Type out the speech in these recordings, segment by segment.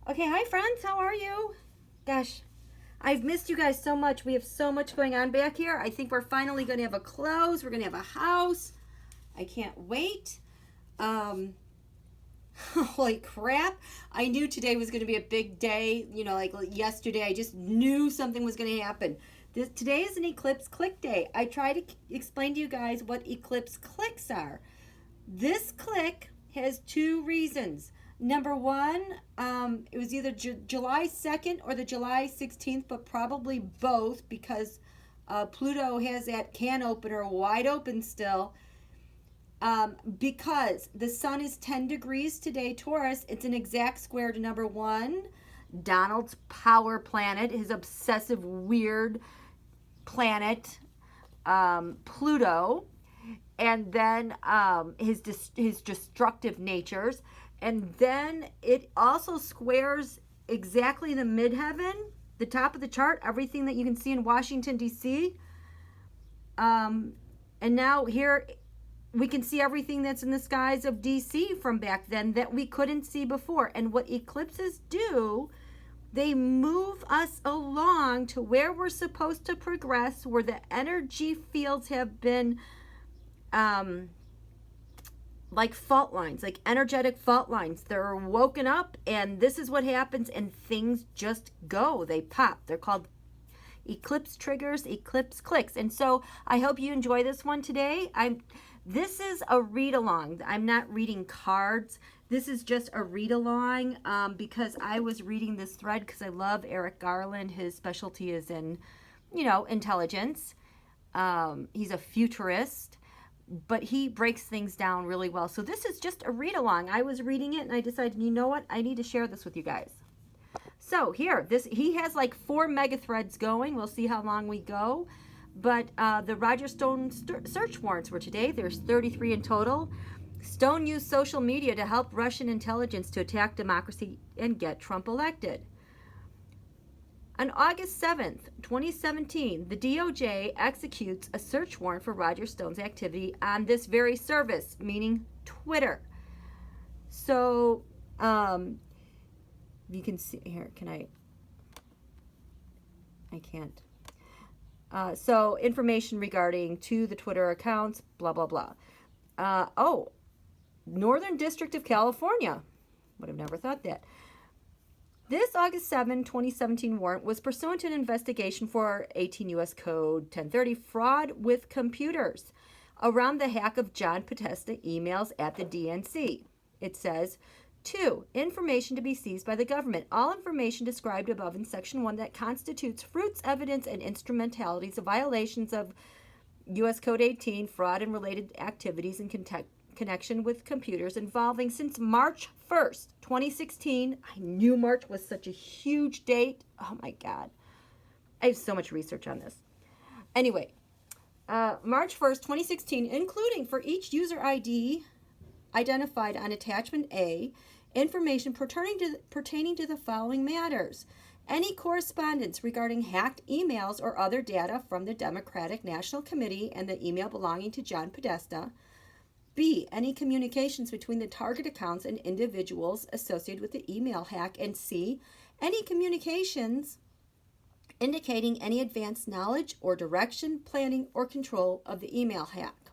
Okay, hi friends, how are you? Gosh, I've missed you guys so much. We have so much going on back here. I think we're finally going to have a close. We're going to have a house. I can't wait. Um, Holy crap. I knew today was going to be a big day. You know, like yesterday, I just knew something was going to happen. Today is an eclipse click day. I try to explain to you guys what eclipse clicks are. This click has two reasons. Number one, it was either July 2nd or the July 16th, but probably both because Pluto has that can opener wide open still. Because the sun is 10 degrees today, Taurus, it's an exact square to number one, Donald's power planet, his obsessive, weird planet, Pluto, and then his destructive natures. And then it also squares exactly in the midheaven, the top of the chart, everything that you can see in Washington, D.C. And now here we can see everything that's in the skies of D.C. from back then that we couldn't see before. And what eclipses do, they move us along to where we're supposed to progress, where the energy fields have been like fault lines, like energetic fault lines. They're woken up, and this is what happens, and things just go. They pop. They're called eclipse triggers, eclipse clicks. And so I hope you enjoy this one today. This is a read along. I'm not reading cards. This is just a read along because I was reading this thread because I love Eric Garland. His specialty is in, intelligence. He's a futurist, but he breaks things down really well. So this is just a read along. I was reading it and I decided, you know what? I need to share this with you guys. So here, he has like 4 mega threads going. We'll see how long we go. But the Roger Stone search warrants were today. There's 33 in total. Stone used social media to help Russian intelligence to attack democracy and get Trump elected. On August 7th, 2017, the DOJ executes a search warrant for Roger Stone's activity on this very service, meaning Twitter. So, you can see here, I can't. So, information regarding to the Twitter accounts, blah, blah, blah. Northern District of California. Would have never thought that. This August 7, 2017 warrant was pursuant to an investigation for 18 U.S. Code 1030 fraud with computers around the hack of John Podesta emails at the DNC. It says, 2. Information to be seized by the government. All information described above in Section 1 that constitutes fruits, evidence, and instrumentalities of violations of U.S. Code 18, fraud and related activities in connection with computers involving since March 1st, 2016. I knew March was such a huge date. Oh my God. I have so much research on this. Anyway, March 1st, 2016, including for each user ID identified on attachment A, information pertaining to the following matters. Any correspondence regarding hacked emails or other data from the Democratic National Committee and the email belonging to John Podesta. B, any communications between the target accounts and individuals associated with the email hack. And C, any communications indicating any advanced knowledge or direction, planning, or control of the email hack.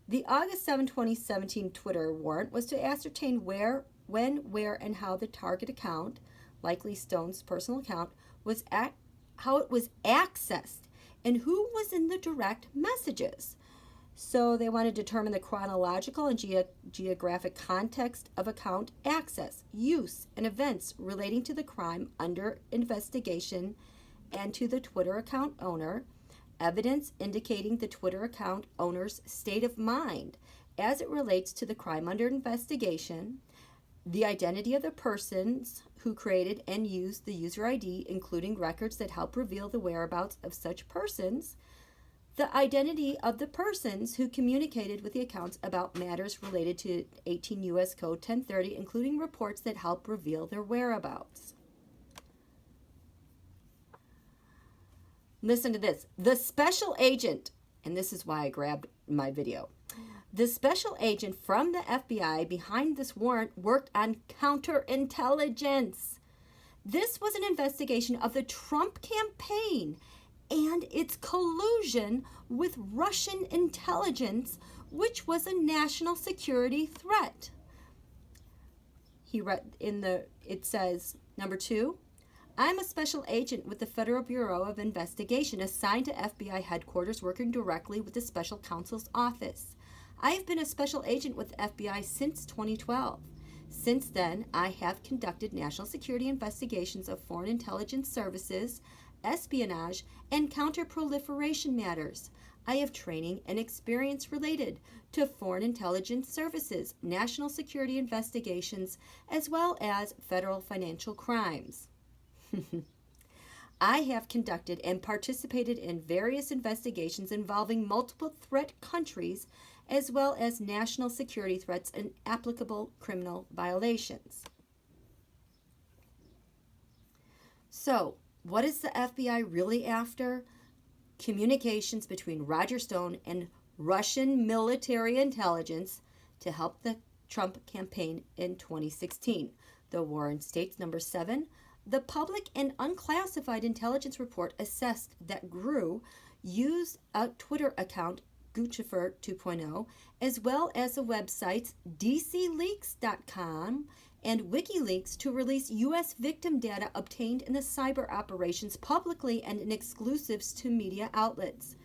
The August 7, 2017 Twitter warrant was to ascertain where, when, where, and how the target account, likely Stone's personal account, how it was accessed and who was in the direct messages. So they want to determine the chronological and geographic context of account access, use, and events relating to the crime under investigation and to the Twitter account owner, evidence indicating the Twitter account owner's state of mind as it relates to the crime under investigation, the identity of the persons who created and used the user ID, including records that help reveal the whereabouts of such persons, the identity of the persons who communicated with the accounts about matters related to 18 U.S. Code 1030, including reports that help reveal their whereabouts. Listen to this. The special agent and this is why I grabbed my video. The special agent from the FBI behind this warrant worked on counterintelligence. This was an investigation of the Trump campaign and its collusion with Russian intelligence, which was a national security threat. It says, number 2, I'm a special agent with the Federal Bureau of Investigation assigned to FBI headquarters working directly with the special counsel's office. I have been a special agent with the FBI since 2012. Since then, I have conducted national security investigations of foreign intelligence services, espionage, and counterproliferation matters. I have training and experience related to foreign intelligence services, national security investigations, as well as federal financial crimes. I have conducted and participated in various investigations involving multiple threat countries, as well as national security threats and applicable criminal violations. So, what is the FBI really after? Communications between Roger Stone and Russian military intelligence to help the Trump campaign in 2016. The warrant states, number 7, the public and unclassified intelligence report assessed that GRU used a Twitter account, Guccifer 2.0, as well as the websites dcleaks.com and WikiLeaks to release U.S. victim data obtained in the cyber operations publicly and in exclusives to media outlets.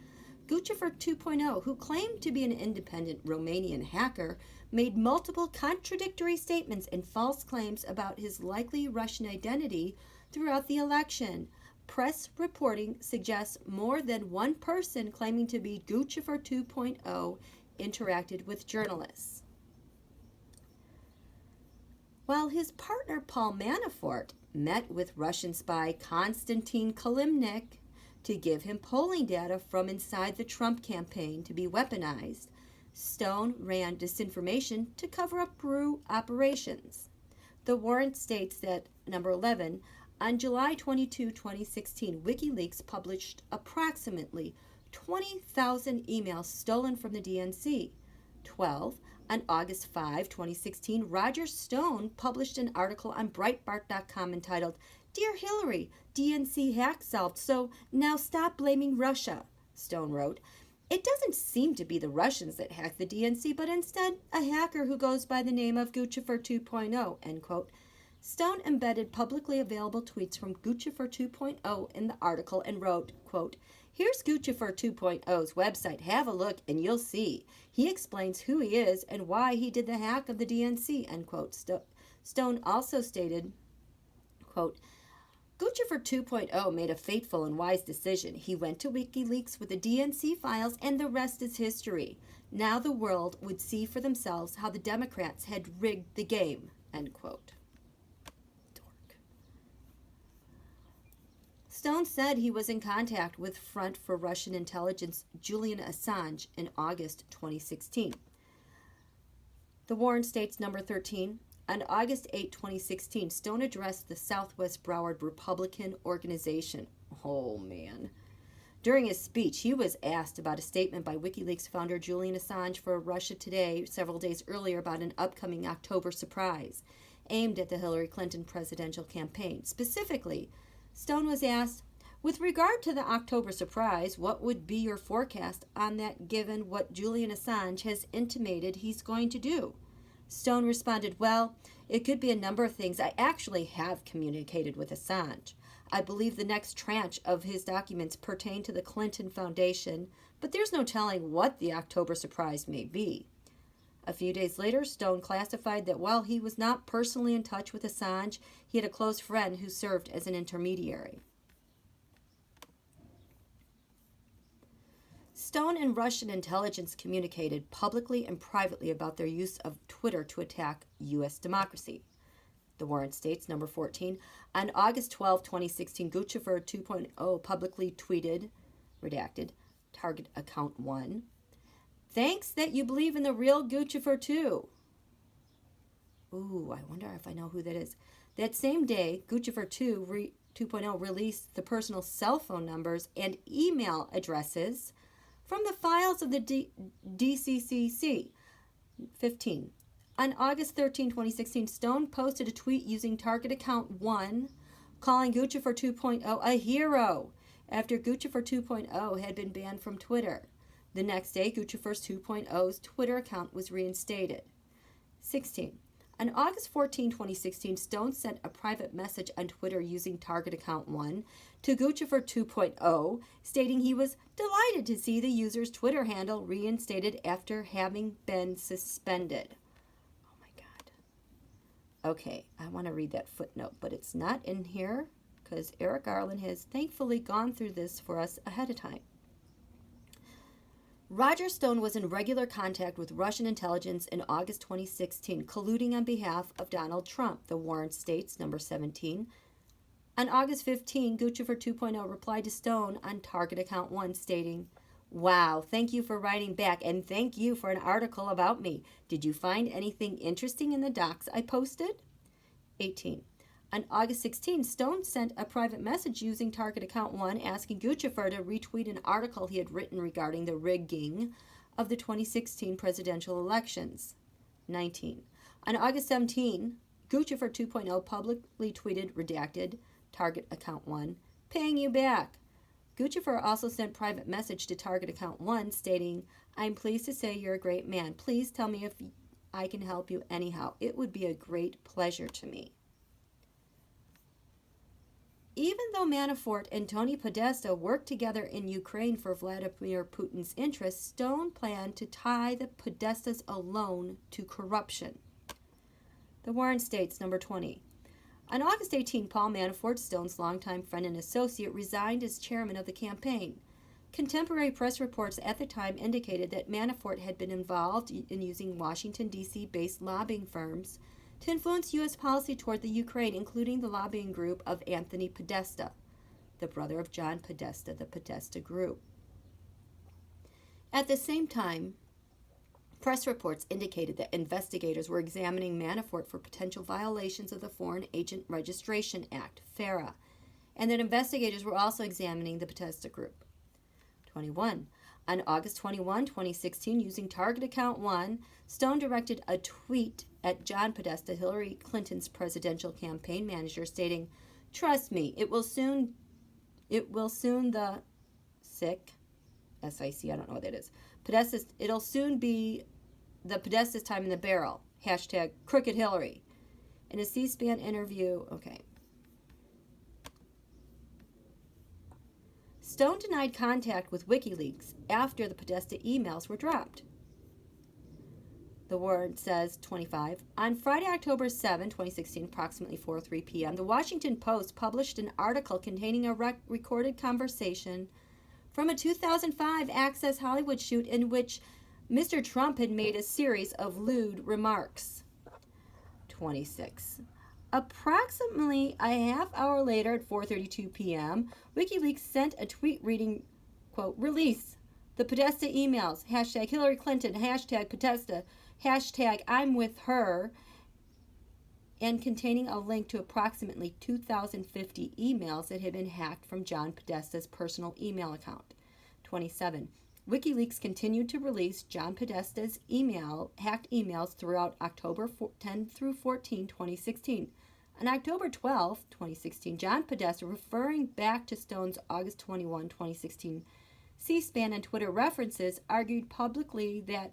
Guccifer 2.0, who claimed to be an independent Romanian hacker, made multiple contradictory statements and false claims about his likely Russian identity throughout the election. Press reporting suggests more than one person claiming to be Guccifer 2.0 interacted with journalists. While his partner Paul Manafort met with Russian spy Konstantin Kilimnik to give him polling data from inside the Trump campaign to be weaponized, Stone ran disinformation to cover up GRU operations. The warrant states that, number 11, on July 22, 2016, WikiLeaks published approximately 20,000 emails stolen from the DNC. 12, on August 5, 2016, Roger Stone published an article on Breitbart.com entitled, Dear Hillary, DNC hack solved, so now stop blaming Russia, Stone wrote. It doesn't seem to be the Russians that hacked the DNC, but instead a hacker who goes by the name of Guccifer 2.0, end quote. Stone embedded publicly available tweets from Guccifer 2.0 in the article and wrote, quote, Here's Guccifer 2.0's website. Have a look and you'll see. He explains who he is and why he did the hack of the DNC, end quote. Stone also stated, quote, Guccifer 2.0 made a fateful and wise decision. He went to WikiLeaks with the DNC files and the rest is history. Now the world would see for themselves how the Democrats had rigged the game, end quote. Dork. Stone said he was in contact with Front for Russian Intelligence Julian Assange in August 2016. The warrant states, number 13, on August 8, 2016, Stone addressed the Southwest Broward Republican Organization. Oh, man. During his speech, he was asked about a statement by WikiLeaks founder Julian Assange for Russia Today several days earlier about an upcoming October surprise aimed at the Hillary Clinton presidential campaign. Specifically, Stone was asked, with regard to the October surprise, what would be your forecast on that given what Julian Assange has intimated he's going to do? Stone responded, well, it could be a number of things. I actually have communicated with Assange. I believe the next tranche of his documents pertain to the Clinton Foundation, but there's no telling what the October surprise may be. A few days later, Stone classified that while he was not personally in touch with Assange, he had a close friend who served as an intermediary. Stone and Russian intelligence communicated publicly and privately about their use of Twitter to attack U.S. democracy. The warrant states, number 14, on August 12, 2016, Guccifer 2.0 publicly tweeted, redacted, target account 1, thanks that you believe in the real Guccifer 2. Ooh, I wonder if I know who that is. That same day, Guccifer 2.0 released the personal cell phone numbers and email addresses from the files of the DCCC. 15. On August 13, 2016, Stone posted a tweet using target account 1, calling Guccifer 2.0 a hero after Guccifer 2.0 had been banned from Twitter. The next day, Guccifer's 2.0's Twitter account was reinstated. 16. On August 14, 2016, Stone sent a private message on Twitter using target account 1 to Guccifer 2.0, stating he was delighted to see the user's Twitter handle reinstated after having been suspended. Oh my God. Okay, I want to read that footnote, but it's not in here because Eric Garland has thankfully gone through this for us ahead of time. Roger Stone was in regular contact with Russian intelligence in August 2016, colluding on behalf of Donald Trump, the warrant states, number 17. On August 15, Guccifer 2.0 replied to Stone on target account 1, stating, "Wow, thank you for writing back, and thank you for an article about me. Did you find anything interesting in the docs I posted?" 18. On August 16, Stone sent a private message using target account 1 asking Guccifer to retweet an article he had written regarding the rigging of the 2016 presidential elections. 19. On August 17, Guccifer 2.0 publicly tweeted, redacted, target account 1, paying you back. Guccifer also sent private message to target account 1 stating, "I'm pleased to say you're a great man. Please tell me if I can help you anyhow. It would be a great pleasure to me." Even though Manafort and Tony Podesta worked together in Ukraine for Vladimir Putin's interests, Stone planned to tie the Podestas alone to corruption. The warrant states, number 20. On August 18, Paul Manafort, Stone's longtime friend and associate, resigned as chairman of the campaign. Contemporary press reports at the time indicated that Manafort had been involved in using Washington, D.C.-based lobbying firms to influence U.S. policy toward the Ukraine, including the lobbying group of Anthony Podesta, the brother of John Podesta, the Podesta Group. At the same time, press reports indicated that investigators were examining Manafort for potential violations of the Foreign Agent Registration Act, FARA, and that investigators were also examining the Podesta Group. 21. On August 21, 2016, using target account 1, Stone directed a tweet at John Podesta, Hillary Clinton's presidential campaign manager, stating, "Trust me, it will soon the sick, S-I-C, I don't know what that is, Podesta's, it'll soon be the Podesta's time in the barrel, hashtag Crooked Hillary." In a C-SPAN interview, okay. Stone denied contact with WikiLeaks after the Podesta emails were dropped. The warrant says, 25, on Friday, October 7, 2016, approximately 4:03 p.m., the Washington Post published an article containing a recorded conversation from a 2005 Access Hollywood shoot in which Mr. Trump had made a series of lewd remarks. 26. Approximately a half hour later at 4:32 p.m., WikiLeaks sent a tweet reading, quote, "Release the Podesta emails, hashtag Hillary Clinton, hashtag Podesta, hashtag I'm with her," and containing a link to approximately 2,050 emails that had been hacked from John Podesta's personal email account. 27. WikiLeaks continued to release John Podesta's hacked emails throughout October 10 through 14, 2016. On October 12, 2016, John Podesta, referring back to Stone's August 21, 2016 C-SPAN and Twitter references, argued publicly that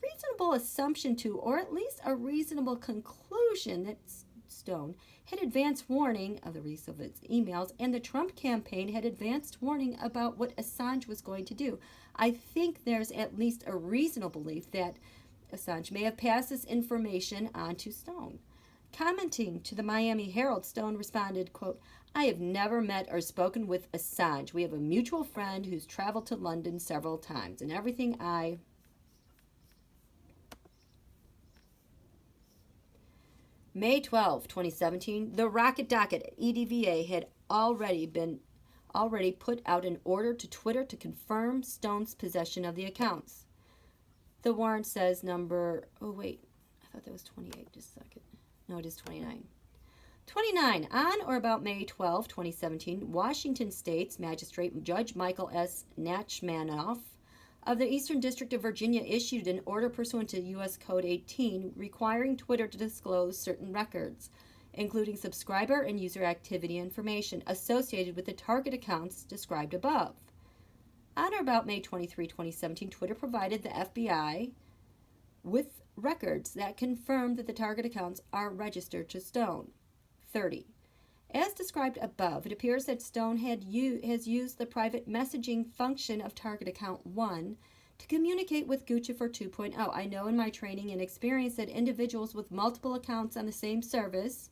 reasonable assumption to, or at least a reasonable conclusion, that Stone had advanced warning of the release of its emails, and the Trump campaign had advanced warning about what Assange was going to do. I think there's at least a reasonable belief that Assange may have passed this information on to Stone. Commenting to the Miami Herald, Stone responded, quote, "I have never met or spoken with Assange. We have a mutual friend who's traveled to London several times, and everything May 12, 2017, the Rocket Docket at EDVA had already put out an order to Twitter to confirm Stone's possession of the accounts. The warrant says I thought that was 28, just a second. No, it is 29. 29. On or about May 12, 2017, Washington State's Magistrate Judge Michael S. Nachmanoff of the Eastern District of Virginia issued an order pursuant to U.S. Code 18 requiring Twitter to disclose certain records, including subscriber and user activity information associated with the target accounts described above. On or about May 23, 2017, Twitter provided the FBI with records that confirmed that the target accounts are registered to Stone. 30. As described above, it appears that Stone has used the private messaging function of target account 1 to communicate with Guccifer 2.0. I know in my training and experience that individuals with multiple accounts on the same service,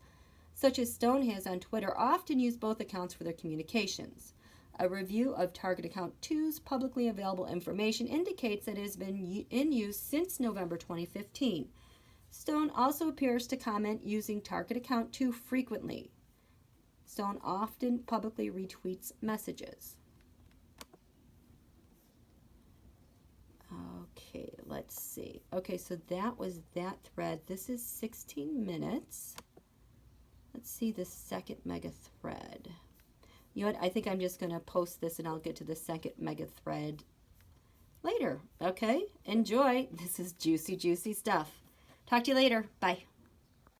such as Stone has on Twitter, often use both accounts for their communications. A review of target account 2's publicly available information indicates that it has been in use since November 2015. Stone also appears to comment using target account 2 frequently. Stone often publicly retweets messages. Okay, let's see. Okay, so that was that thread. This is 16 minutes. Let's see the second mega thread. You know what? I think I'm just going to post this and I'll get to the second mega thread later. Okay? Enjoy. This is juicy, juicy stuff. Talk to you later. Bye.